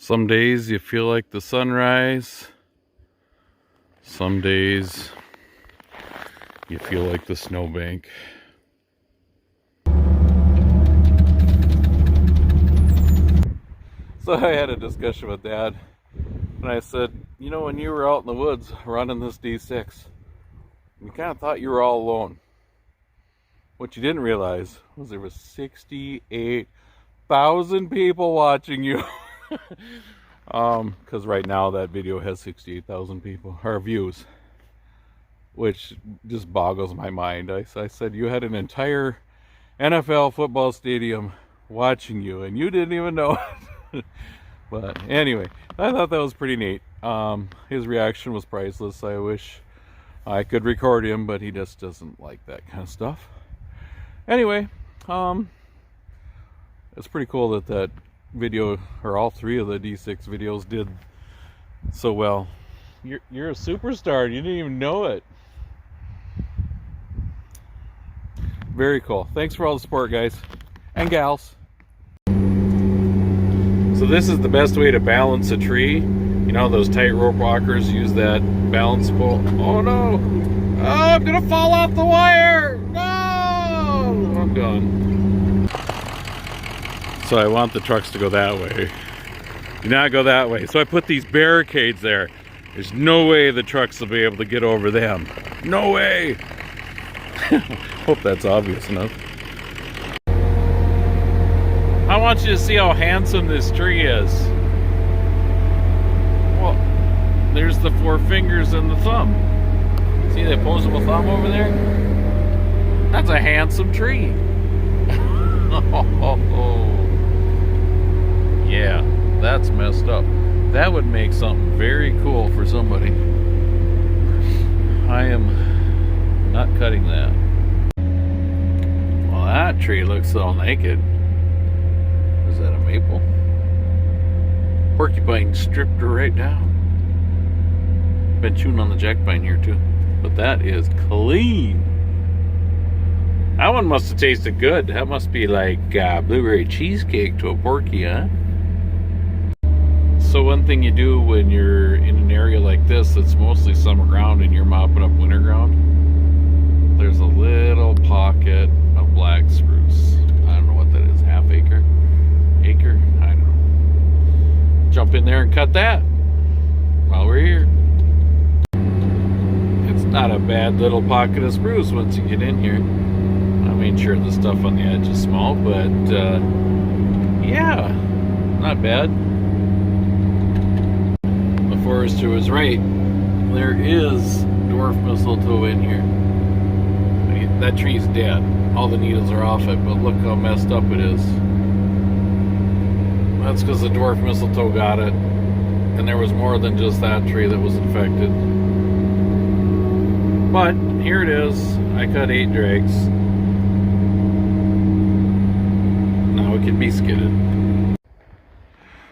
Some days you feel like the sunrise. Some days you feel like the snowbank. So I had a discussion with Dad, and I said, you know, when you were out in the woods running this D6, you kind of thought you were all alone. What you didn't realize was there was 68,000 people watching you. Because right now that video has 68,000 people, or views, which just boggles my mind. I said you had an entire NFL football stadium watching you, and you didn't even know it. But anyway, I thought that was pretty neat. His reaction was priceless. I wish I could record him, but he just doesn't like that kind of stuff. Anyway, it's pretty cool that that video, or all three of the D6 videos, did so well. You're a superstar and you didn't even know it. Very cool. Thanks for all the support, guys and gals. So this is the best way to balance a tree. You know, those tightrope walkers use that balance pole. Oh no! Oh, I'm gonna fall off the wire! No! I'm done. So I want the trucks to go that way. Do not go that way. So I put these barricades there. There's no way the trucks will be able to get over them. No way! Hope that's obvious enough. I want you to see how handsome this tree is. Well, there's the four fingers and the thumb. See the opposable thumb over there? That's a handsome tree. Yeah, that's messed up. That would make something very cool for somebody. I am not cutting that. Well, that tree looks so naked. Is that a maple? Porcupine stripped her right down. Been chewing on the jackpine here too. But that is clean. That one must have tasted good. That must be like blueberry cheesecake to a porky, huh? So one thing you do when you're in an area like this that's mostly summer ground and you're mopping up winter ground, there's a little pocket of black spruce. I don't know what that is, half acre? Acre? I don't know. Jump in there and cut that while we're here. It's not a bad little pocket of spruce once you get in here. I mean, sure, the stuff on the edge is small, but yeah, not bad. The forester was right. There is dwarf mistletoe in here. I mean, that tree's dead. All the needles are off it, but look how messed up it is. That's because the dwarf mistletoe got it, and there was more than just that tree that was infected. But here it is. I cut 8 drags. Now it can be skidded.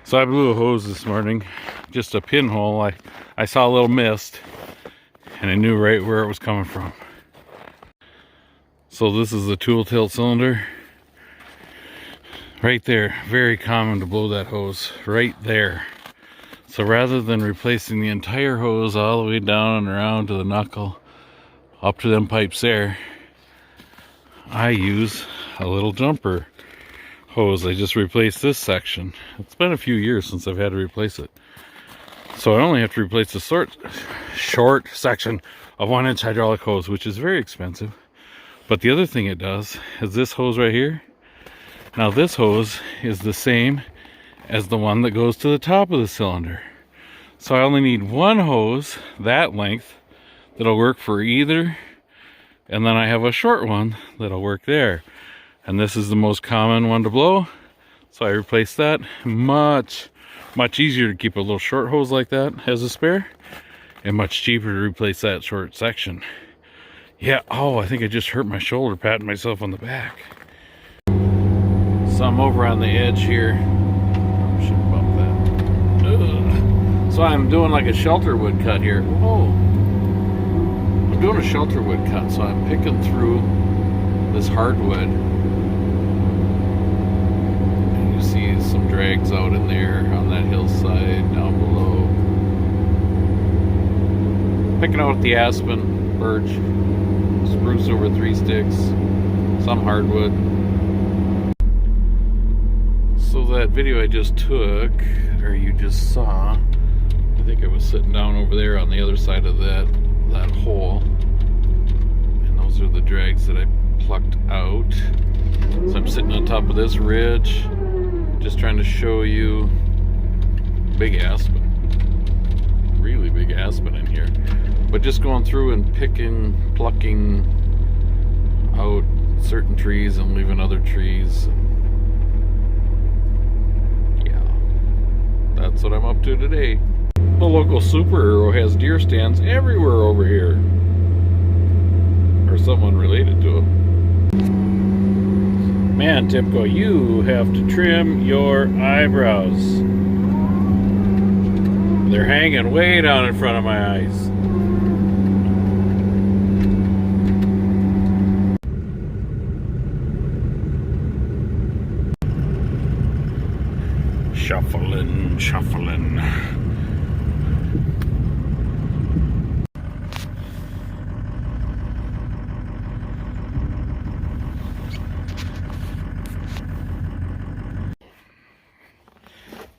So I blew a hose this morning, just a pinhole. I saw a little mist, and I knew right where it was coming from. So this is the tool tilt cylinder. Right there, very common to blow that hose right there. So rather than replacing the entire hose all the way down and around to the knuckle, up to them pipes there, I use a little jumper hose. I just replaced this section. It's been a few years since I've had to replace it. So I only have to replace the short section of 1-inch hydraulic hose, which is very expensive. But the other thing it does is this hose right here. Now this hose is the same as the one that goes to the top of the cylinder. So I only need one hose that length that'll work for either, and then I have a short one that'll work there. And this is the most common one to blow, so I replaced that. Much easier to keep a little short hose like that as a spare, and much cheaper to replace that short section. Yeah, oh, I think I just hurt my shoulder patting myself on the back. So I'm over on the edge here. I should bump that. Ugh. So I'm doing like a shelter wood cut here. Whoa. I'm doing a shelter wood cut, so I'm picking through this hardwood. And you see some drags out in there on that hillside down below. Picking out the aspen, birch, spruce over 3 sticks, some hardwood. So that video I just took, or you just saw, I think I was sitting down over there on the other side of that hole. And those are the drags that I plucked out. So I'm sitting on top of this ridge, just trying to show you big aspen. Really big aspen in here. But just going through and plucking out certain trees and leaving other trees. Yeah, that's what I'm up to today. The local superhero has deer stands everywhere over here. Or someone related to him. Man, Tipco, you have to trim your eyebrows. They're hanging way down in front of my eyes. Shuffling, shuffling.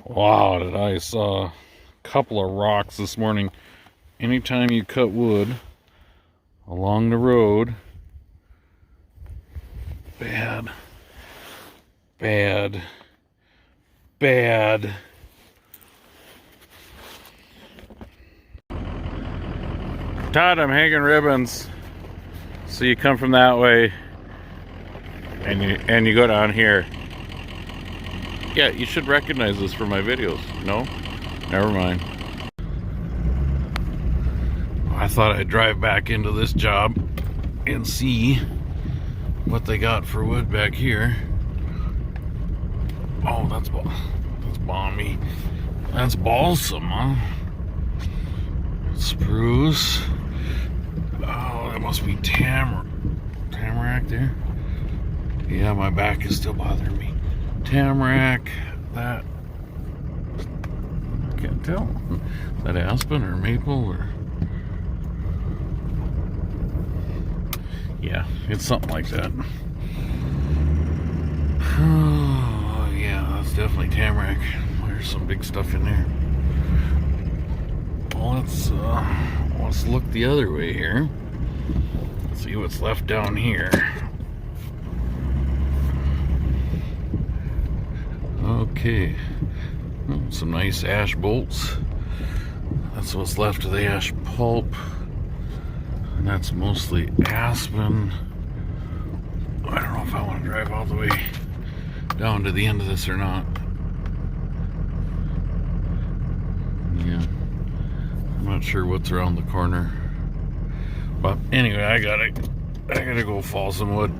Wow, did I saw a couple of rocks this morning. Anytime you cut wood along the road, bad. Todd, I'm hanging ribbons. So you come from that way and you go down here. Yeah, you should recognize this from my videos. No? Never mind. I thought I'd drive back into this job and see what they got for wood back here. Oh, that's balmy. That's balsam, huh? Spruce. Oh, that must be tamarack there. Yeah, my back is still bothering me. Tamarack, that, I can't tell. Is that aspen or maple or? Yeah, it's something like that. Oh, yeah, that's definitely tamarack. There's some big stuff in there. Well, let's look the other way here. See what's left down here. Okay, well, some nice ash bolts. That's what's left of the ash pulp. And that's mostly aspen. I don't know if I want to drive all the way down to the end of this or not. Yeah, I'm not sure what's around the corner. But anyway, I gotta go fall some wood.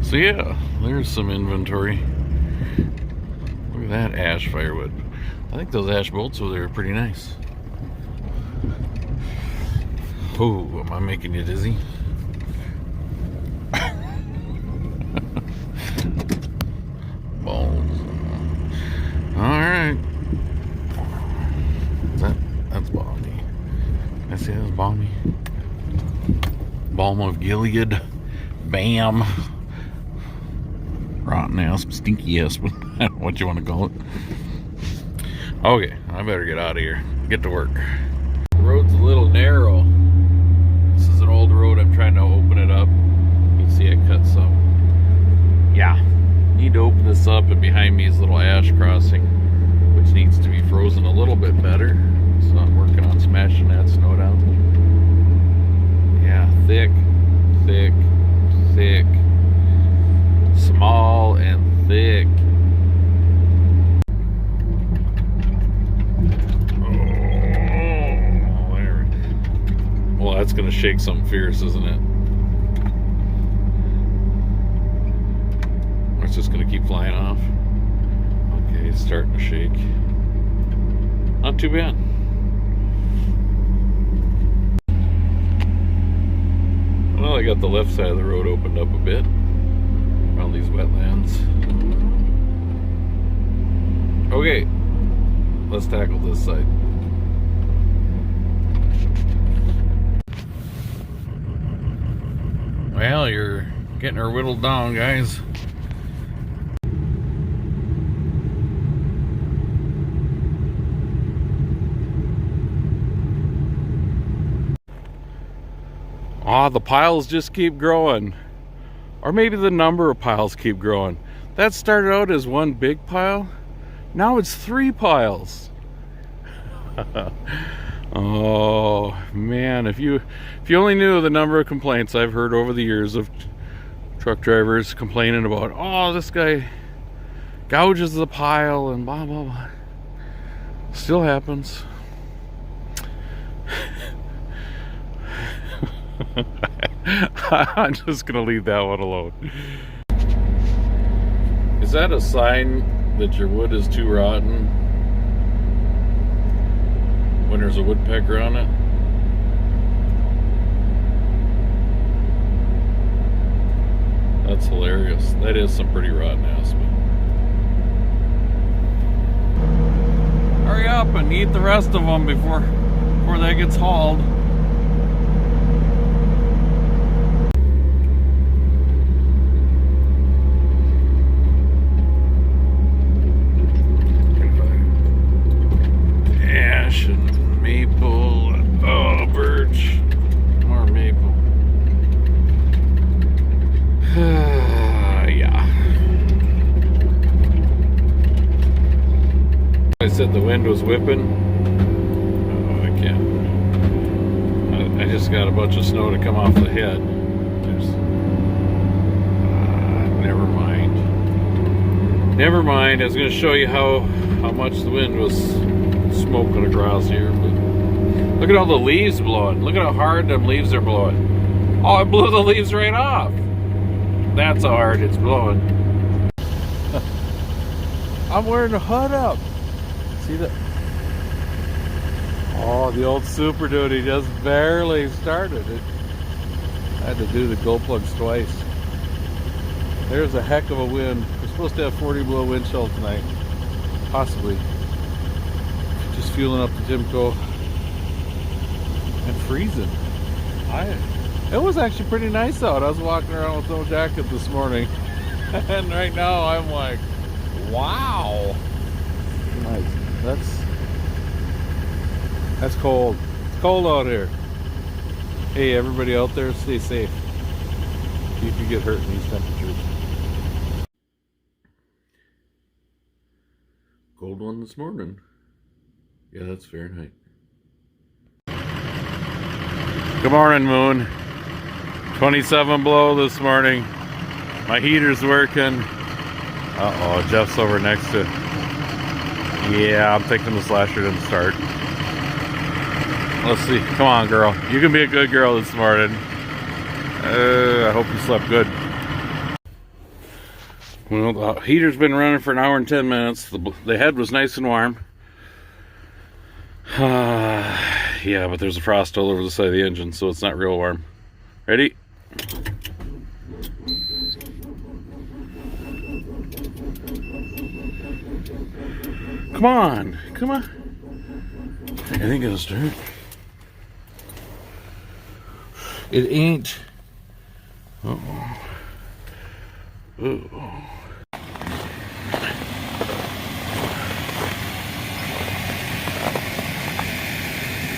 So yeah, there's some inventory. Look at that ash firewood. I think those ash bolts over there are pretty nice. Oh, am I making you dizzy? Balls. Alright. That's balmy. I see that's balmy. Balm of Gilead. Bam. Rotten asp, stinky asp, I don't know what you want to call it. Okay, I better get out of here. Get to work. The road's a little narrow. This is an old road. I'm trying to open it up. You can see I cut some. Yeah, need to open this up, and behind me is a little ash crossing, which needs to be frozen a little bit better. So I'm working on smashing that snow down. Yeah, thick. Small and thick. Oh, there. Well, that's gonna shake something fierce, isn't it? Or it's just gonna keep flying off. Okay, it's starting to shake. Not too bad. Well, I got the left side of the road opened up a bit around these wetlands. Okay, let's tackle this side. Well, you're getting her whittled down, guys. Ah, the piles just keep growing. Or maybe the number of piles keep growing. That started out as one big pile. Now it's 3 piles. Oh man, if you only knew the number of complaints I've heard over the years of truck drivers complaining about, oh, this guy gouges the pile and blah blah blah. Still happens. I'm just gonna leave that one alone. Is that a sign that your wood is too rotten when there's a woodpecker on it? That's hilarious. That is some pretty rotten aspen. Hurry up and eat the rest of them before that gets hauled. Ash and maple, oh, birch, more maple. Yeah. I said the wind was whipping. Oh, I can't. I just got a bunch of snow to come off the head. Never mind. Never mind. I was going to show you how much the wind was smoking across here, but look at all the leaves blowing. Look at how hard them leaves are blowing. Oh, it blew the leaves right off. That's how hard it's blowing. I'm wearing a hood up. See that? Oh, the old Super Duty just barely started it. I had to do the glow plugs twice. There's a heck of a wind. We're supposed to have 40 below wind chill tonight. Possibly. Just fueling up the Timco and freezing. It was actually pretty nice out. I was walking around with no jacket this morning, and right now I'm like, wow. Nice. That's cold. It's cold out here. Hey, everybody out there, stay safe. You can get hurt in these temperatures. Cold one this morning. Yeah, that's Fahrenheit. Good morning, moon. 27 below this morning. My heater's working. Uh-oh, Jeff's over next to... Yeah, I'm thinking the slasher didn't start. Let's see. Come on, girl. You can be a good girl this morning. I hope you slept good. Well, the heater's been running for an hour and 10 minutes. The head was nice and warm. Yeah, but there's a frost all over the side of the engine, so it's not real warm. Ready? Come on, come on. It ain't gonna start. It ain't. Uh-oh. Uh-oh.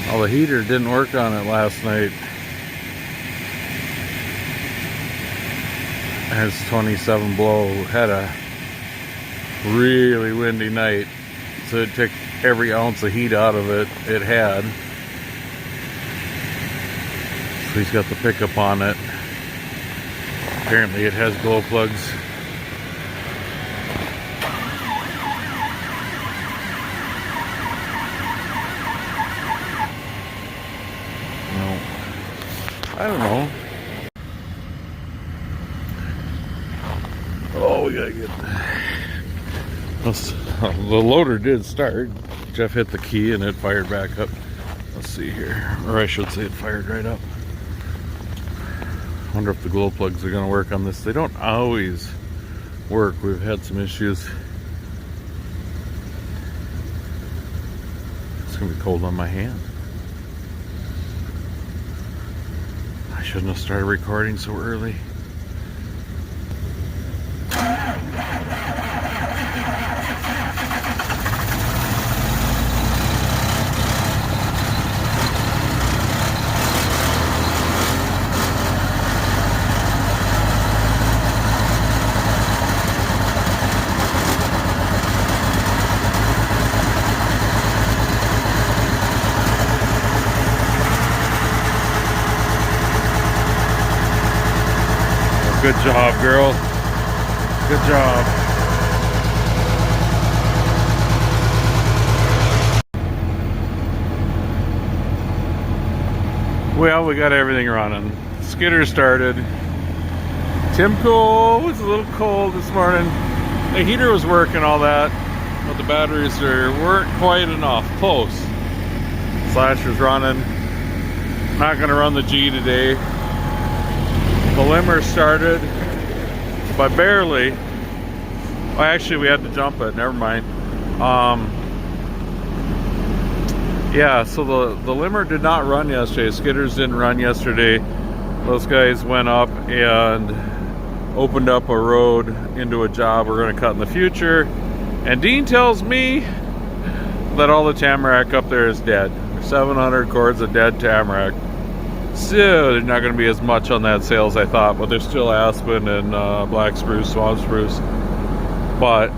Well, the heater didn't work on it last night. It's 27 below. Had a really windy night, so it took every ounce of heat out of it had. So he's got the pickup on it. Apparently it has glow plugs. I don't know. Oh, we gotta get... The loader did start. Jeff hit the key and it fired back up. Let's see here. Or I should say it fired right up. Wonder if the glow plugs are gonna work on this. They don't always work. We've had some issues. gonna be cold on my hand. I shouldn't have started recording so early. Good job, girl. Good job. Well, we got everything running. Skidder started. Timco was a little cold this morning. The heater was working, all that, but the batteries weren't quite enough. Close. Slasher's running. Not going to run the G today. The limmer started, but barely. Well, actually, we had to jump it. Never mind. Yeah, so the limmer did not run yesterday. Skidders didn't run yesterday. Those guys went up and opened up a road into a job we're going to cut in the future. And Dean tells me that all the tamarack up there is dead. There's 700 cords of dead tamarack. So there's not going to be as much on that sale as I thought, but there's still aspen and black spruce, swamp spruce. But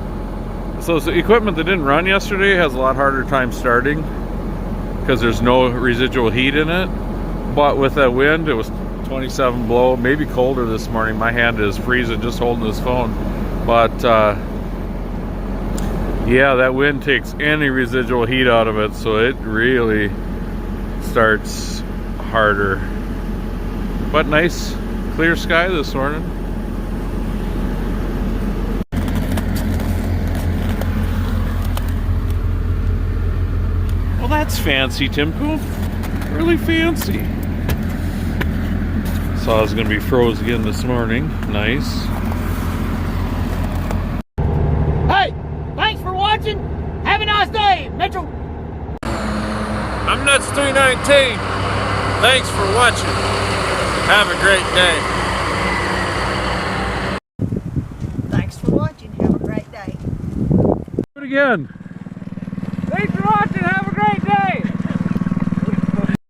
so equipment that didn't run yesterday has a lot harder time starting because there's no residual heat in it. But with that wind, it was 27 below, maybe colder this morning. My hand is freezing just holding this phone. But yeah, that wind takes any residual heat out of it, so it really starts harder. But nice clear sky this morning. Well, that's fancy, Timco. Really fancy. Saw it was going to be froze again this morning. Nice. Hey, thanks for watching. Have a nice day, Mitchell. I'm Nuts 319. Thanks for watching. Have a great day. Thanks for watching. Have a great day. Do it again. Thanks for watching. Have a great day.